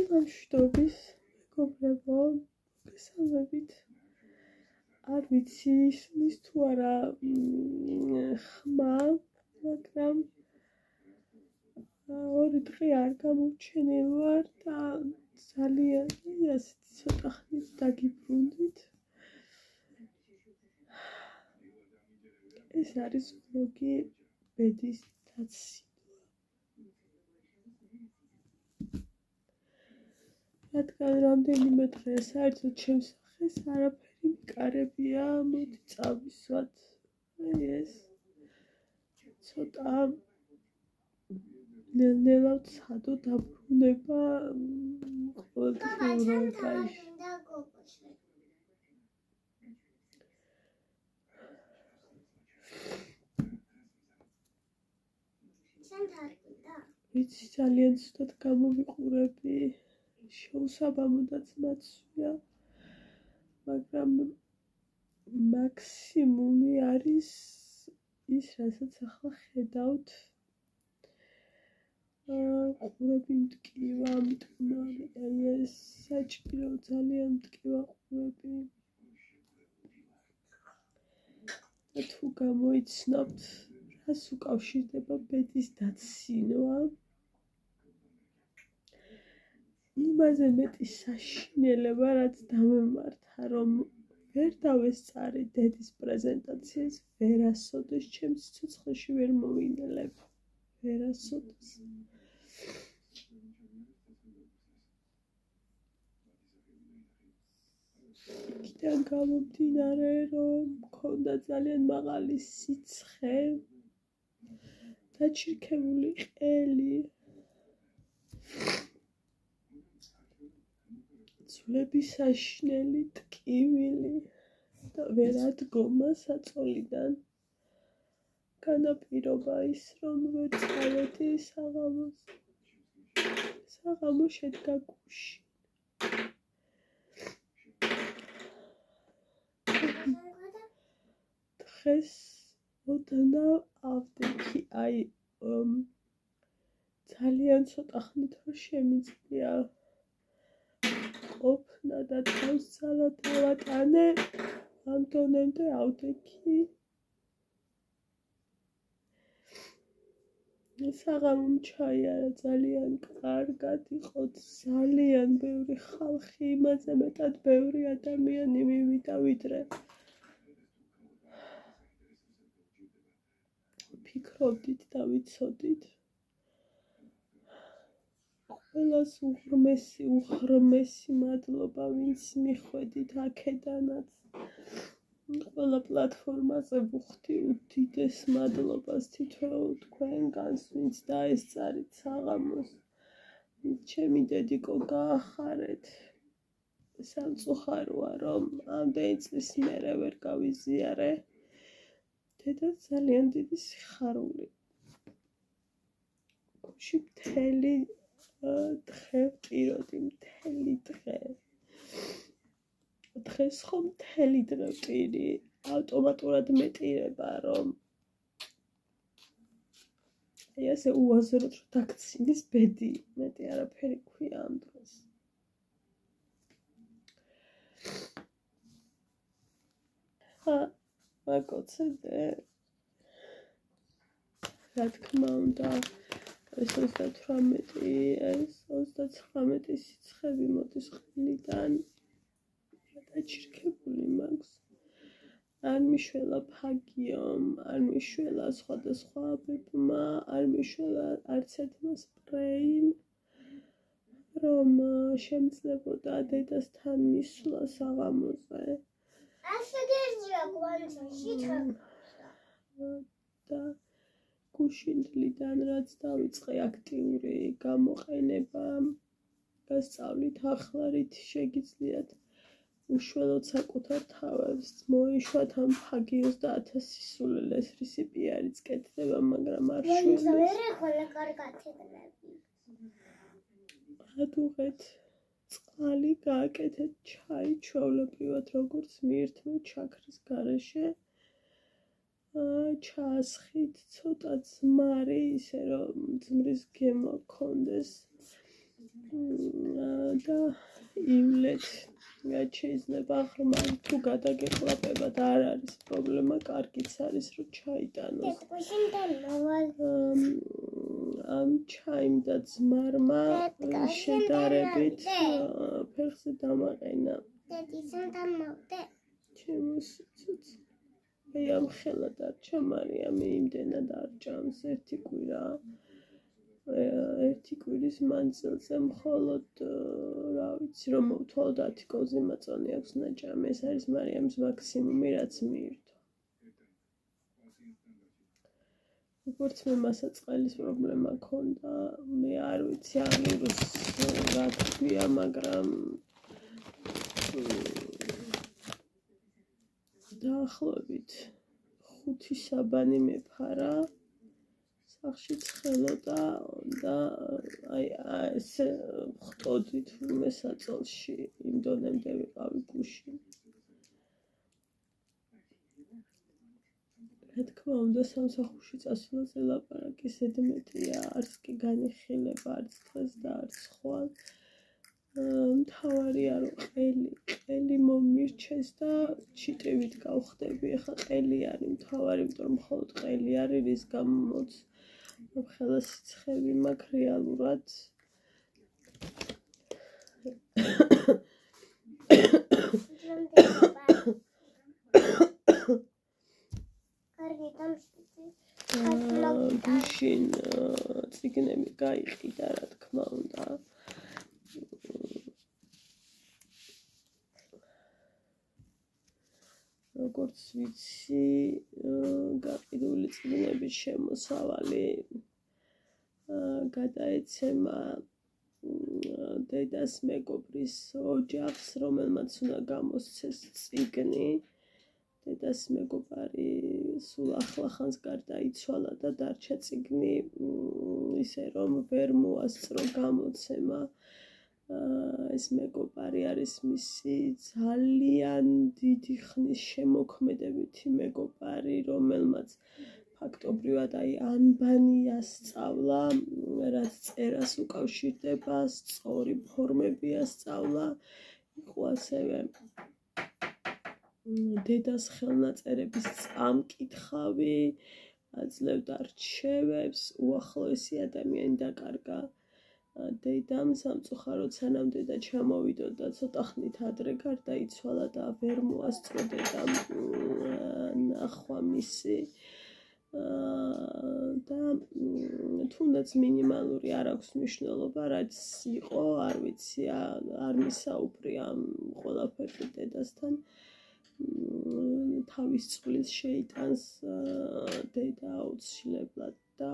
მშვიდობის მეგობრებო, მოგესალმებით. არ ვიცი ისმის თუ არა ხმა, მაგრამ ორი დღე არ გამოვჩენილ ვარ და ძალიან ასეთი ცოტა ხნით დაგიბრუნდით. ეს არის ვლოგი ბედის დაცვა. რადგან რამდენიმე დღე საერთოდ ჩემს სახეს არაფერი მიკარებია, მოდი წავისვათ. ეს ცოტა ნელ-ნელა ვცადო დაბრუნება ყოველდღიურ რუტინაში. ვიცი ძალიან ცუდად გამოვიყურები, შეუსაბამოდაც მაცვია, მაგრამ მაქსიმუმი არის ის, რასაც ახლა ხედავთ. ყურები მტკივა, მტკნარი, ეს საჭირო ძალიან მტკივა ყურები. და თუ გამოიცნობთ, რას უკავშირდება ბედის დაცინვა, იმაზე მეტი საშინელება, რაც დამემართა, რომ ვერ დავესწარი დედის პრეზენტაციას, ვერასოდეს ჩემს სიცოცხლეში ვერ მოვინელებ. ვერასოდეს. იქიდან გამომდინარე, რომ მქონდა ძალიან მაღალი სიცხე, დაჩირქებული ყელი, ძვლები საშინელი, ტკივილი და ვერადგომა საწოლიდან. განაპირობა ის, რომ ვერ წავედი საღამოს. საღამო შედგა გუშინ. დღეს ოდნავ ავდექი, ძალიან ცოტა ხნით რომ შემიძლია ყოფნა და თავს ძალად დავატანე, ამ დონემდე ავდექი. საღამო ჩაიარა ძალიან კარგად, იყო ძალიან ბევრი ხალხი, იმაზე მეტად ბევრი ადამიანი მივიდა, ვიდრე ფიქრობდით და ვიცოდით. ყველას უღრმესი მადლობა, ვინც მიხვედით აქედანაც. ყველა პლატფორმაზე ვუხდი უდიდეს მადლობას თითოეულ თქვენგანს, ვინც დაესწარით საღამოს, ვინც ჩემი დედიკო გაახარეთ. სამწუხაროა, რომ ამდენი წლის მერე ვერ გავიზიარე. დედას ძალიან დიდი სიხარული. გუშინ მთელი დღე ვტიროდი, მთელი დღე. დღეს ხომ მთელი დღე ვტირი, ავტომატურად მეტირება, რომ ასე უაზროდ რომ დაგცინის ბედი, მეტი არაფერი ქვია ამ დროს. მაკოცედე, რა თქმა უნდა, ეს 38 სიცხები მოდის ყელიდან. დაჩირქებული მაქვს. არ მიშველა ფაგიომ, არ მიშველა სხვადასხვა აბებმა, არ მიშველა არც ერთმა სპრეიმ, რომ შემძლებოდა დედასთან მისვლა საღამოზე. და გუშინდლიდან რაც დავიწყე აქტიური გამოყენება, გასწავლით ახლა რითი შეგიძლიათ უშველოდ საკუთარ თავებს მოიშვათ ამ ფაგიოს და 1000 სისულელეს რისიპიარიც კეთდება, მაგრამ არ შველეს. ადუღეთ წყალი, გააკეთეთ ჩაი, ჩვეულებრივად როგორც მიირთმევთ შაქრის გარეშე. ჩაასხით ცოტა ძმარი, ისე რომ ძმრის გემო გქონდეს. და ივლეთ რაც შეიძლება ღრმა თუ გადაგეყლაპებად არ არის პრობლემა კარგიც არის რომ ჩაიტანოს ამ ჩაიმ და ძმარმა შედარებით ფეხზე დამაყენა ჩემოსიცოც აი ამ ხელად არ ჩამარიამი იმდენად არ ჭამს ერთი კვირა ერთი კვირის მანძილზე მხოლოდ რა ვიცი რომ მოვთვალო 10 კოზი მაწონი აქვს ნაჭამი ეს არის მარიამის მაქსიმუმი რაც მიირთო როგორც მე მასაწყალის პრობლემა ქონდა მე არ ვიცი ალურს რა თქვია მაგრამ დაახლოებით 5 საბანი მეფარა სახშიც ხელოდა და აი ეს ხტოდი თურმე საწოლში იმ დონემდე ვიყავი გუშინ რა თქმა უნდა სამსახურში წასვლაზე ლაპარაკი ზედმეტია არც კი განიხილება არც დღეს და არც ხვალ მთავარია რომ ყელი მომირჩეს და ჩიტივით გავხდები ახლა ყელი არის მთავარი იმიტომ რომ მხოლოდ ყელი არის რის გამოც ხელა სიცხები მაქვს რეალურად გუშინ წიგნები გაიყიდა რა თქმა უნდა როგორც ვიცი გაყიდული წიგნების შემოსავალი გადაეცემა დედას მეგობრის ოჯახს რომელმაც უნდა გამოსცეს წიგნი დედას მეგობარი სულ ახლახანს გარდაიცვალა და დარჩა წიგნი ისე რომ ვერ მოასწრო გამოცემა ეს მეგობარი არის მისი ძალიან დიდი ხნის შემოქმედებითი მეგობარი რომელმაც ფაქტობრივად აი ანბანი ასწავლა რაც წერას უკავშირდება სწორი ფორმები ასწავლა იყო ასევე დედას ხელნაწერების წამკითხავი აძლევდა რჩევებს უახლოესი ადამიანი დაკარგა დედამ სამწუხაროდ სანამ დედა ჩამოვიდოდა ცოტა ხნით ადრე გარდაიცვალა და ვერ მოასწრო დედამ ნახვა მისი და თუნდაც მინიმალური არ აქვს მნიშვნელობა რაც იყო არ ვიცი არ მისაუბრე ამ ყველაფერზე დედასთან თავის წყლის შეიტანს დედა აუცილებლად და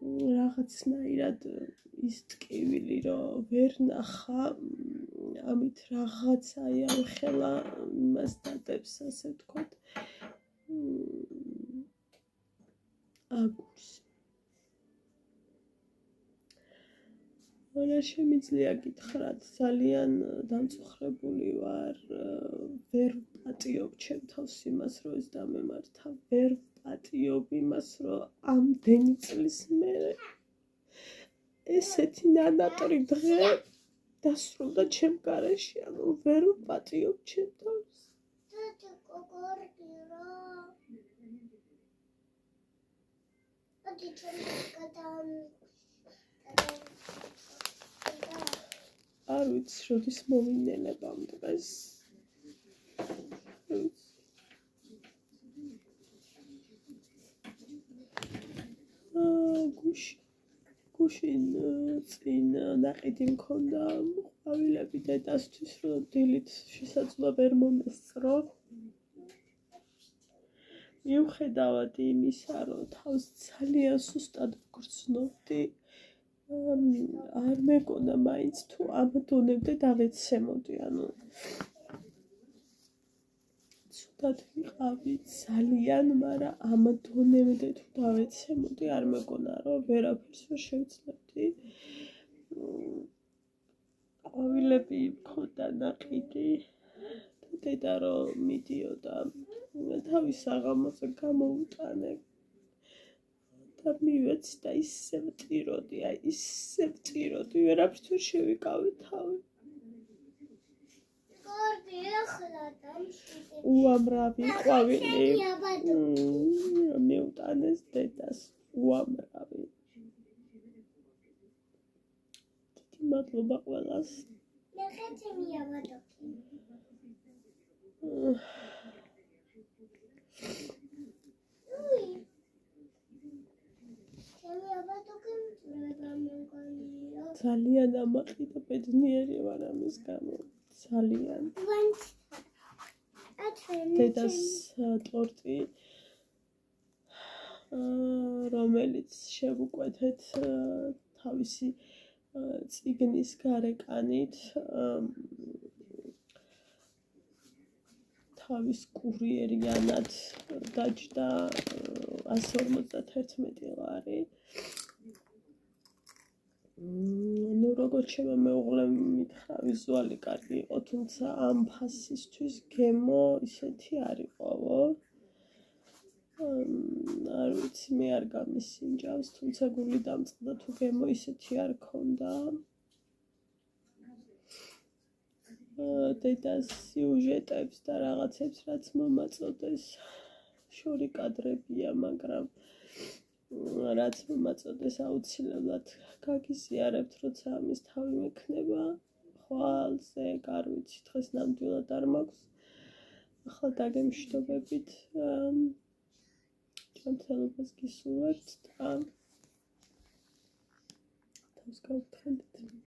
რაღაცნაირად ის ტკივილი რომ ვერ ნახა ამით რაღაცა ახლა იმას დადებს ასე ვთქვათ აგურს რა შემიძლია გითხრათ ძალიან დამწუხრებული ვარ ვერ პატიობ ჩემ თავს იმას რომ ეს დამემართა ვერ პატიობ იმას რომ ამდენი წლის მერე ესეთი ნანატრი დღე დასრულდა ჩემ გარეშე ანუ ვერ პატიობ ჩემ თავს არ ვიცი როდის მოვინელებ ამ დღეს გუშინ წინ ნაყიდი მქონდა ყვავილები დედასთვის რომ დილით შესაძლოა ვერ მომესწრო მიუხედავად იმისა რომ თავს ძალიან სუსტად ვგრძნობდი არ მეგონა მაინც თუ ამ დონემდე დავეცემოდი ანუ ცუდად ვიყავი ძალიან მაგრამ ამ დონემდე თუ დავეცემოდი არ მეგონა რომ ვერაფერს ვერ შევძლებდი ყვავილები მქონდა ნაყიდი და დედა რომ მიდიოდა თავის საღამოზე გამოუტანე და მივეცი და ისე ვტიროდი, აი ისე ვწიროდი, ვერაფრით ვერ შევიკავე თავი. უამრავი ყვავილი მიუტანეს დედას, უამრავი. დიდი მადლობა ყველას. ძალიან ამაყი და ბედნიერი ვარ ამის გამო. ძალიან. დედას ტორტი, რომელიც შევუკვეთეთ თავისი წიგნის გარეკანით, თავის კურიერიანად დაჯდა 151 ლარი. ნუ როგორც ჩემო მეუღლემ მითხრა, ვიზუალი კარგი იყო, თუმცა ამ ფასისთვის გემო ისეთი არ იყავო. არ ვიცი, მე არ გამისინჯავს, თუმცა გული დამწყდა თუ გემო ისეთი არ ქონდა. დედას სიუჟეტებს და რაღაცებს რაც მომაწოდეს შორი კადრებია, მაგრამ რაც მომაწოდეს აუცილებლად გაგიზიარებთ, როცა ამის თავი მექნება. ხვალზე, არ ვიცი, დღეს ნამდვილად არ მაქვს. ახლა დაგემშვიდობებით. ჯანმრთელობას გისურვებთ და თავს გაუთხანდით.